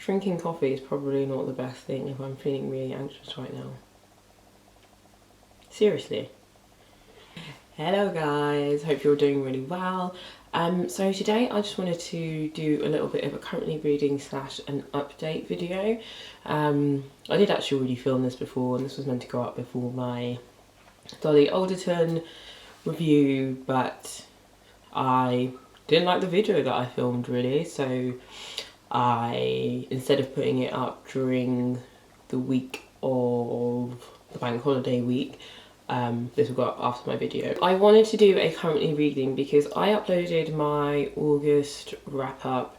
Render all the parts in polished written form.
drinking coffee is probably not the best thing if I'm feeling really anxious right now. Seriously. Hello guys, hope you're doing really well. So today I just wanted to do a little bit of a currently reading / an update video. I did actually already film this before, and this was meant to go up before my Dolly Alderton review, but I didn't like the video that I filmed really, so instead of putting it up during the week of the bank holiday week, this will go up after my video. I wanted to do a currently reading because I uploaded my August wrap up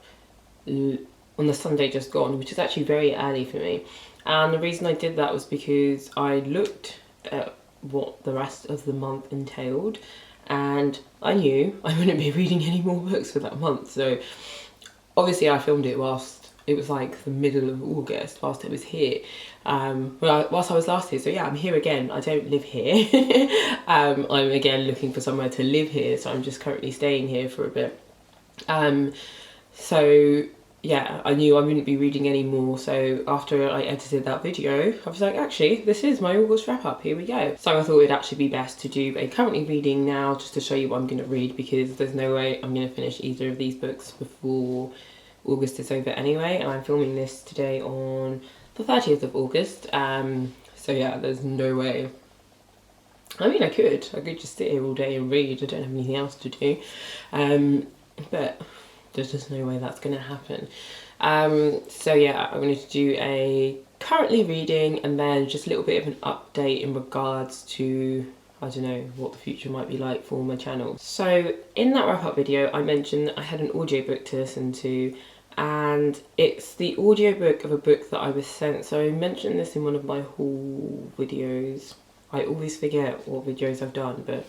on the Sunday just gone, which is actually very early for me. And the reason I did that was because I looked at what the rest of the month entailed, and I knew I wouldn't be reading any more books for that month. So obviously I filmed it whilst it was like the middle of August, whilst it was here, whilst I was last here. So yeah, I'm here again. I don't live here. I'm again looking for somewhere to live here, so I'm just currently staying here for a bit. So yeah, I knew I wouldn't be reading any more, so after I edited that video, I was like, actually, this is my August wrap up, here we go. So I thought it'd actually be best to do a currently reading now, just to show you what I'm going to read, because there's no way I'm going to finish either of these books before August is over anyway, and I'm filming this today on the 30th of August, so yeah, there's no way. I mean, I could just sit here all day and read. I don't have anything else to do, but there's just no way that's going to happen. So yeah, I wanted to do a currently reading and then just a little bit of an update in regards to, I don't know, what the future might be like for my channel. So in that wrap up video, I mentioned I had an audiobook to listen to, and it's the audiobook of a book that I was sent. So I mentioned this in one of my haul videos. I always forget what videos I've done, but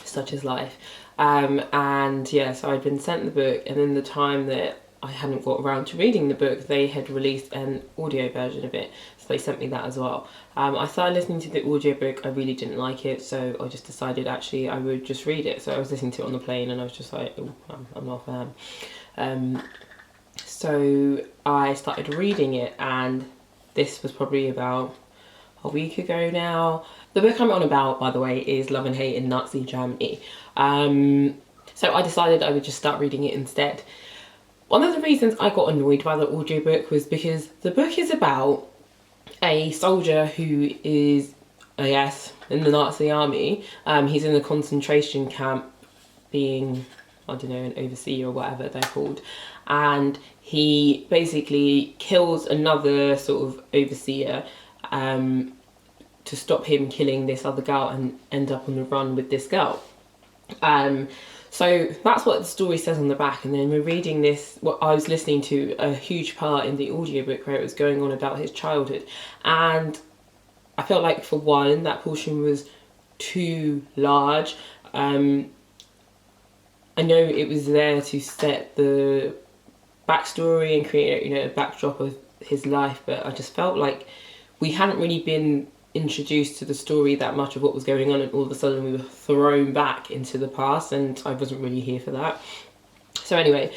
such is life. And yeah, so I'd been sent the book, and then the time that I hadn't got around to reading the book, they had released an audio version of it, so they sent me that as well. I started listening to the audiobook, I really didn't like it, so I just decided actually I would just read it. So I was listening to it on the plane, and I was just like, oh, I'm not a fan. So I started reading it, and this was probably about a week ago now. The book I'm on about, by the way, is Love and Hate in Nazi Germany. So I decided I would just start reading it instead. One of the reasons I got annoyed by the audiobook was because the book is about a soldier who is, I guess, in the Nazi army. He's in a concentration camp being, I don't know, an overseer or whatever they're called. And he basically kills another sort of overseer to stop him killing this other girl and end up on the run with this girl. So that's what the story says on the back, and then we're reading this, what I was listening to a huge part in the audiobook where it was going on about his childhood, and I felt like for one, that portion was too large. I know it was there to set the backstory and create, you know, a backdrop of his life, but I just felt like we hadn't really been introduced to the story that much of what was going on, and all of a sudden we were thrown back into the past, and I wasn't really here for that. So anyway,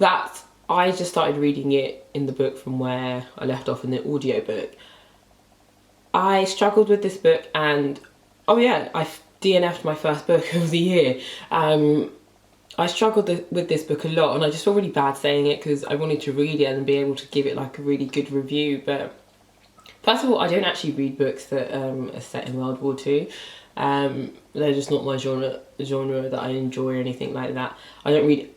I just started reading it in the book from where I left off in the audiobook. I struggled with this book, and oh yeah, I DNF'd my first book of the year. I struggled with this book a lot, and I just feel really bad saying it because I wanted to read it and be able to give it like a really good review, but first of all, I don't actually read books that are set in World War II. They're just not my genre that I enjoy or anything like that. I don't read...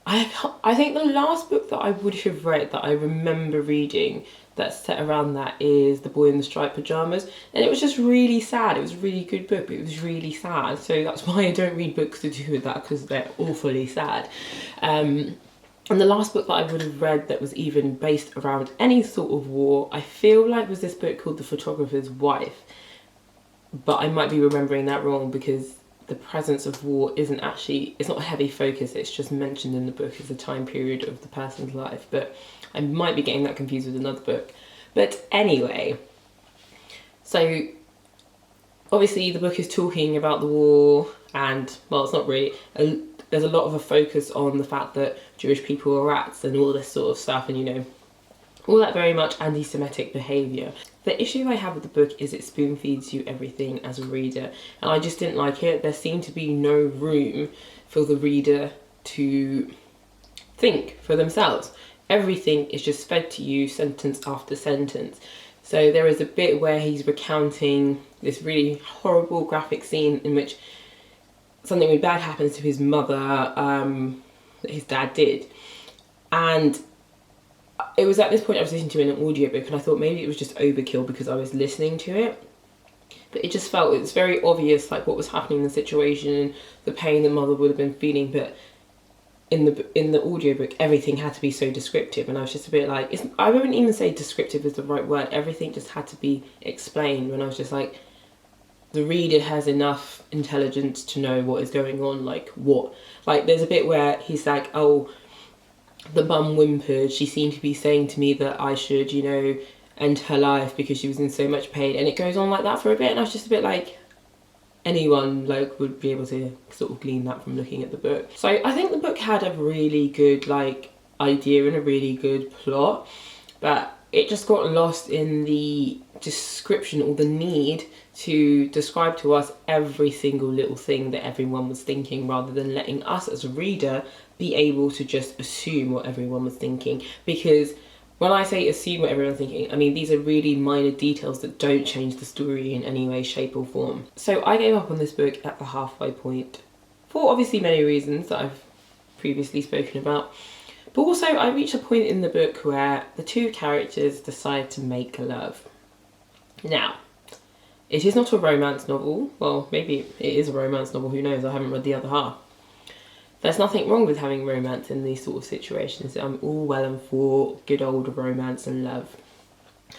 I think the last book that I would have read that I remember reading that's set around that is The Boy in the Striped Pyjamas, and it was just really sad. It was a really good book, but it was really sad. So that's why I don't read books to do with that, because they're awfully sad. And the last book that I would have read that was even based around any sort of war, I feel like was this book called The Photographer's Wife. But I might be remembering that wrong, because the presence of war isn't actually, it's not a heavy focus, it's just mentioned in the book as a time period of the person's life. But I might be getting that confused with another book. But anyway, so obviously the book is talking about the war, and, well, it's not really, there's a lot of a focus on the fact that Jewish people are rats and all this sort of stuff, and you know, all that very much anti-Semitic behaviour. The issue I have with the book is it spoon feeds you everything as a reader, and I just didn't like it. There seemed to be no room for the reader to think for themselves. Everything is just fed to you sentence after sentence. So there is a bit where he's recounting this really horrible graphic scene in which something really bad happens to his mother, that his dad did. And it was at this point I was listening to an audiobook, and I thought maybe it was just overkill because I was listening to it. But it just felt, it's very obvious like what was happening in the situation, the pain the mother would have been feeling, but in the audiobook everything had to be so descriptive, and I was just a bit like, I wouldn't even say descriptive is the right word, everything just had to be explained, when I was just like, the reader has enough intelligence to know what is going on, like what, like there's a bit where he's like, oh, the mum whimpered, she seemed to be saying to me that I should, you know, end her life because she was in so much pain, and it goes on like that for a bit, and I was just a bit like, anyone like would be able to sort of glean that from looking at the book. So I think the book had a really good like idea and a really good plot, but it just got lost in the description or the need to describe to us every single little thing that everyone was thinking, rather than letting us as a reader be able to just assume what everyone was thinking. Because when I say assume what everyone's thinking, I mean these are really minor details that don't change the story in any way, shape or form. So I gave up on this book at the halfway point for obviously many reasons that I've previously spoken about. But also I reached a point in the book where the two characters decide to make love. Now, it is not a romance novel. Well, maybe it is a romance novel, who knows, I haven't read the other half. There's nothing wrong with having romance in these sort of situations. I'm all well and for good old romance and love.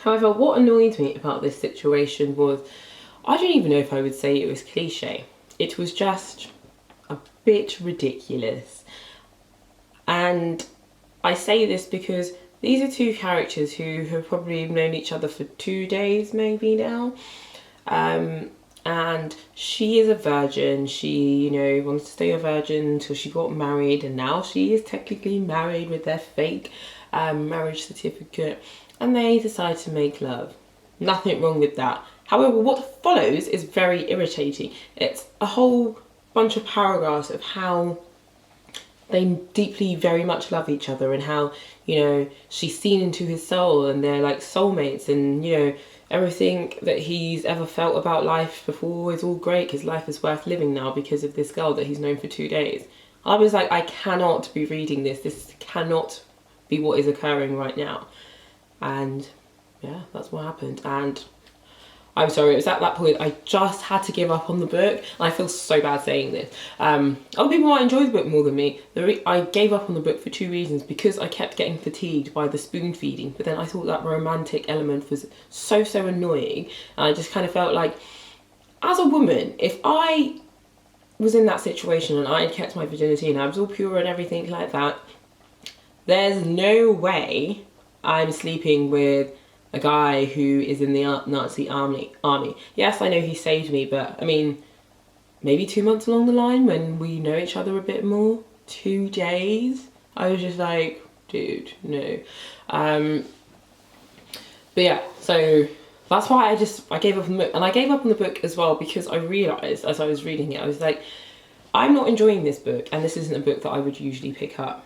However, what annoyed me about this situation was, I don't even know if I would say it was cliche. It was just a bit ridiculous. And I say this because these are two characters who have probably known each other for 2 days maybe now. And she is a virgin. She, you know, wanted to stay a virgin until she got married, and now she is technically married with their fake marriage certificate, and they decide to make love. Nothing wrong with that. However, what follows is very irritating. It's a whole bunch of paragraphs of how they deeply very much love each other, and how, you know, she's seen into his soul and they're like soulmates, and you know, everything that he's ever felt about life before is all great. His life is worth living now because of this girl that he's known for 2 days. I was like, I cannot be reading this. This cannot be what is occurring right now. And yeah, that's what happened. And I'm sorry, it was at that point I just had to give up on the book. I feel so bad saying this. Other people might enjoy the book more than me. I gave up on the book for 2 reasons. Because I kept getting fatigued by the spoon feeding, but then I thought that romantic element was so annoying. And I just kind of felt like, as a woman, if I was in that situation and I had kept my virginity and I was all pure and everything like that, there's no way I'm sleeping with a guy who is in the Nazi army. Yes, I know he saved me, but I mean, maybe 2 months along the line when we know each other a bit more. 2 days? I was just like, dude, no. But yeah, so that's why I gave up on the book. And I gave up on the book as well because I realised as I was reading it, I was like, I'm not enjoying this book, and this isn't a book that I would usually pick up.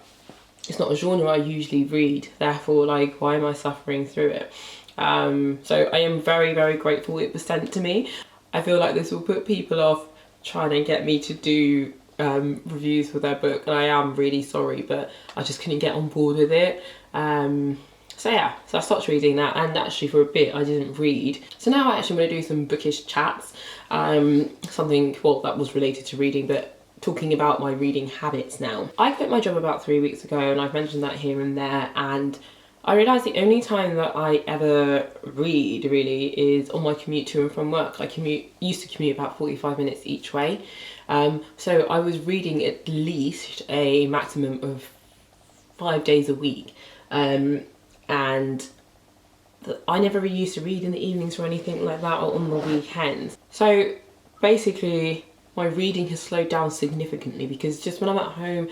It's not a genre I usually read, therefore, like, why am I suffering through it? So I am very grateful it was sent to me. I feel like this will put people off trying to get me to do reviews for their book, and I am really sorry, but I just couldn't get on board with it. So yeah, so I stopped reading that, and actually for a bit I didn't read. So now I actually want to do some bookish chats, something, well, that was related to reading, but talking about my reading habits now. I quit my job about 3 weeks ago, and I've mentioned that here and there, and I realised the only time that I ever read really is on my commute to and from work. I used to commute about 45 minutes each way, so I was reading at least a maximum of 5 days a week, and I never used to read in the evenings or anything like that, or on the weekends. So basically my reading has slowed down significantly, because just when I'm at home,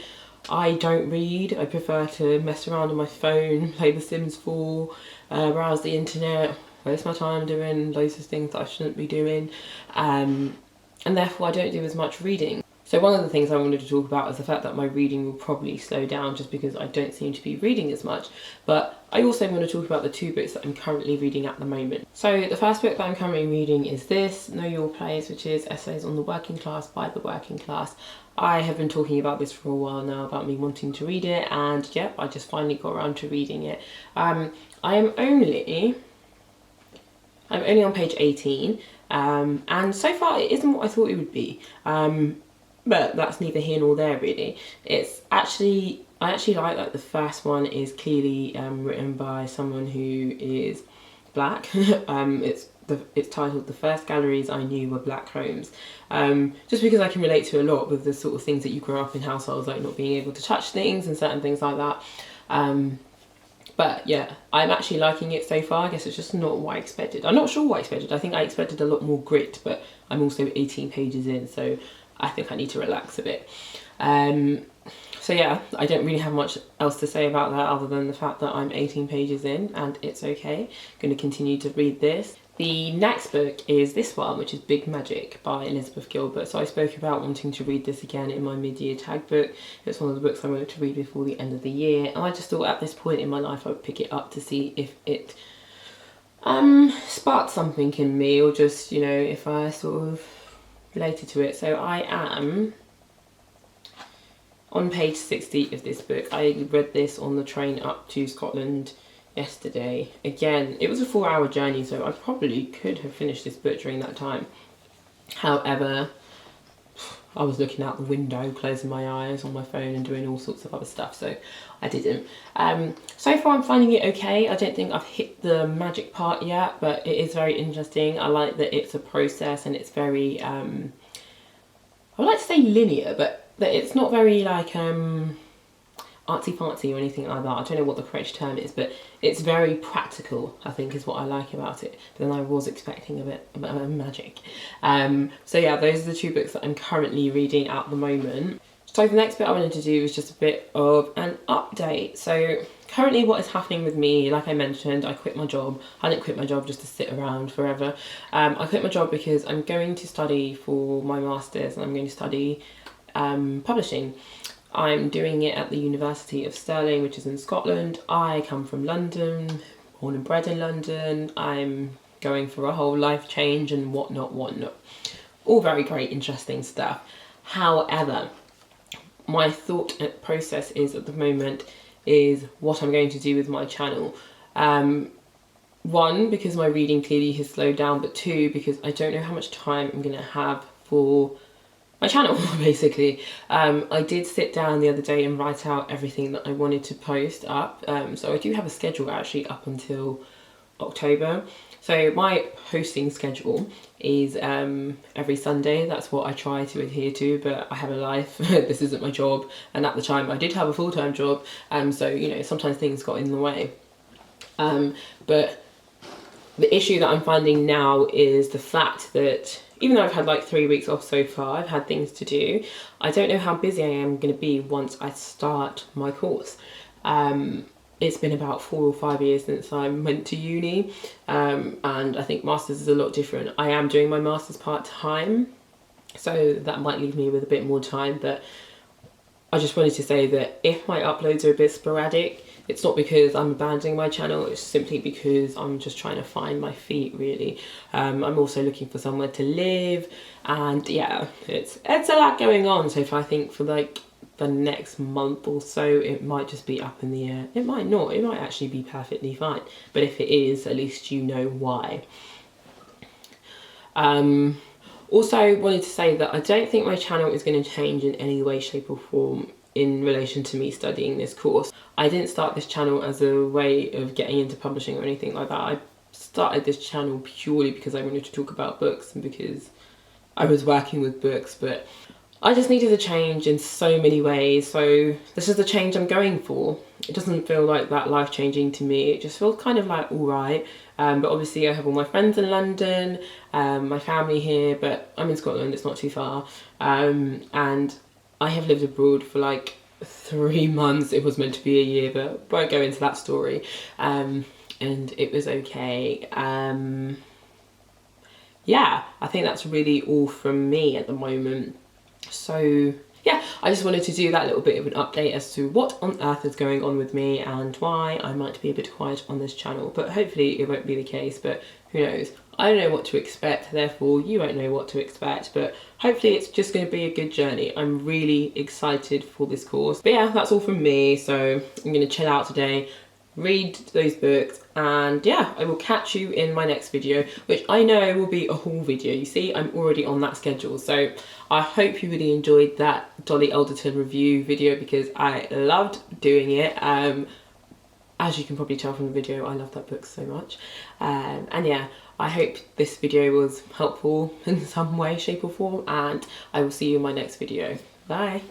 I don't read. I prefer to mess around on my phone, play The Sims 4, browse the internet, waste my time doing loads of things that I shouldn't be doing, and therefore I don't do as much reading. So one of the things I wanted to talk about is the fact that my reading will probably slow down just because I don't seem to be reading as much. But I also want to talk about the 2 books that I'm currently reading at the moment. So the first book that I'm currently reading is this, Know Your Place, which is Essays on the Working Class by the Working Class. I have been talking about this for a while now, about me wanting to read it, and yep, I just finally got around to reading it. I'm only on page 18, and so far it isn't what I thought it would be. But that's neither here nor there really. It's actually, I actually like the first one is clearly written by someone who is black. It's titled The First Galleries I Knew Were Black Homes. Just because I can relate to a lot with the sort of things that you grow up in households, like not being able to touch things and certain things like that. But yeah, I'm actually liking it so far. I guess it's just not what I expected. I'm not sure what I expected. I think I expected a lot more grit, but I'm also 18 pages in, so I think I need to relax a bit. So yeah, I don't really have much else to say about that other than the fact that I'm 18 pages in and it's okay. I'm going to continue to read this. The next book is this one, which is Big Magic by Elizabeth Gilbert. So I spoke about wanting to read this again in my mid-year tag book. It's one of the books I wanted to read before the end of the year. And I just thought at this point in my life I would pick it up to see if it sparked something in me, or just, you know, if I sort of related to it. So I am on page 60 of this book. I read this on the train up to Scotland yesterday. Again, it was a 4-hour journey, so I probably could have finished this book during that time. However, I was looking out the window, closing my eyes on my phone and doing all sorts of other stuff, so I didn't. So far I'm finding it okay. I don't think I've hit the magic part yet, but it is very interesting. I like that it's a process and it's very, I would like to say linear, but it's not very like artsy-fartsy or anything like that. I don't know what the correct term is, but it's very practical, I think, is what I like about it. But then I was expecting a bit of magic. So yeah, those are the 2 books that I'm currently reading at the moment. So the next bit I wanted to do is just a bit of an update. So currently what is happening with me, like I mentioned, I quit my job. I didn't quit my job just to sit around forever. I quit my job because I'm going to study for my master's, and I'm going to study publishing. I'm doing it at the University of Stirling, which is in Scotland. I come from London, born and bred in London. I'm going for a whole life change and whatnot. All very great, interesting stuff. However, my thought process is at the moment is what I'm going to do with my channel. 1, because my reading clearly has slowed down, but 2, because I don't know how much time I'm going to have for my channel, basically. I did sit down the other day and write out everything that I wanted to post up. So I do have a schedule actually up until October. So my posting schedule is every Sunday. That's what I try to adhere to, but I have a life. This isn't my job, and at the time I did have a full-time job, so you know, sometimes things got in the way. But the issue that I'm finding now is the fact that even though I've had like 3 weeks off so far, I've had things to do. I don't know how busy I am going to be once I start my course. It's been about 4 or 5 years since I went to uni, and I think masters is a lot different. I am doing my masters part-time, so that might leave me with a bit more time, but I just wanted to say that if my uploads are a bit sporadic, it's not because I'm abandoning my channel, it's simply because I'm just trying to find my feet, really. I'm also looking for somewhere to live, and yeah, it's a lot going on. So if I think for like the next month or so, it might just be up in the air. It might not, it might actually be perfectly fine. But if it is, at least you know why. Also wanted to say that I don't think my channel is going to change in any way, shape or form in relation to me studying this course. I didn't start this channel as a way of getting into publishing or anything like that. I started this channel purely because I wanted to talk about books and because I was working with books, but I just needed a change in so many ways, so this is the change I'm going for. It doesn't feel like that life-changing to me, it just feels kind of like alright, but obviously I have all my friends in London, my family here, but I'm in Scotland, it's not too far, and I have lived abroad for like 3 months. It was meant to be a year, but won't go into that story, and it was okay. Yeah, I think that's really all from me at the moment. So yeah, I just wanted to do that little bit of an update as to what on earth is going on with me and why I might be a bit quiet on this channel, but hopefully it won't be the case, but who knows. I don't know what to expect, therefore you won't know what to expect, but hopefully it's just going to be a good journey. I'm really excited for this course. But yeah, that's all from me, so I'm going to chill out today, read those books, and yeah, I will catch you in my next video, which I know will be a haul video. You see, I'm already on that schedule, so I hope you really enjoyed that Dolly Alderton review video because I loved doing it. As you can probably tell from the video, I love that book so much, and yeah, I hope this video was helpful in some way, shape or form, and I will see you in my next video. Bye.